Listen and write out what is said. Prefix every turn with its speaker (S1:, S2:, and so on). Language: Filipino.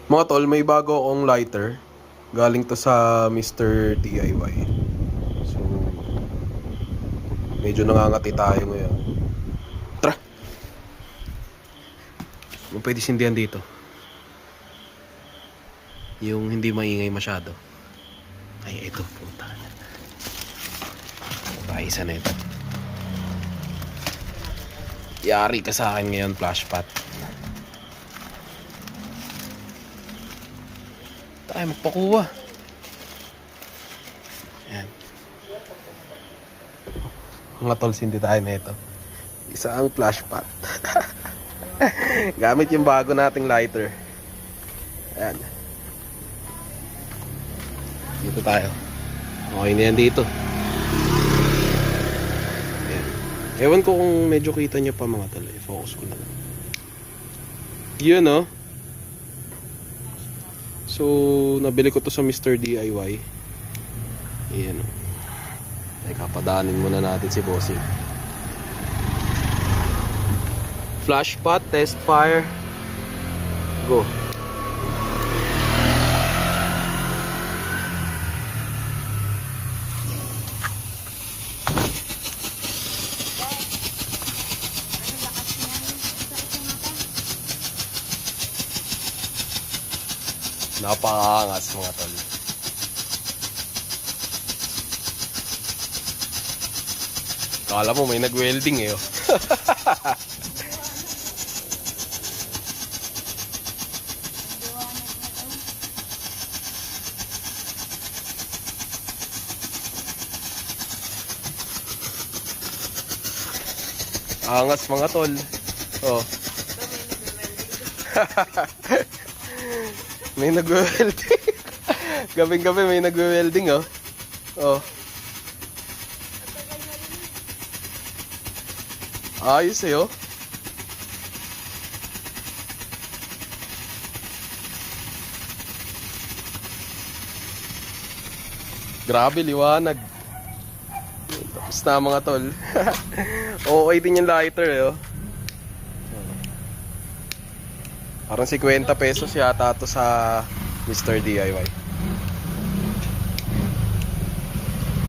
S1: Mga tol, may bago akong lighter. Galing to sa Mr. DIY. So, medyo nangangati tayo ngayon. Tara! Kung pwede sindihan dito. Yung hindi maingay masyado. Ay, ito. Puta. Isa na ito. Yari ka sa akin ngayon, flashpot. Tayo magpakuha. Ayan. Mga tol, sindi tayo na ito. Isa ang flashpot. Gamit yung bago nating lighter. Ayan. Dito tayo. Okay na yan dito. Ayan. Ewan ko kung medyo kita nyo pa mga tol. I-focus ko na lang. Yun oh. So, nabili ko to sa Mr. DIY. Ayan oh. Teka, padaanin muna natin si Bossing. Flash pot, test fire. Go. Napakaangas mga tol. Kala mo may nag-welding eh oh. Angas mga tol. Oh. May nagwe-welding. Gabing-gabi may nagwe-welding oh. Oh. Ayos eh oh. Grabe liwanag. Tapos na mga tol. Okay din yung lighter eh oh. Parang 50 pesos yata to sa Mr. DIY.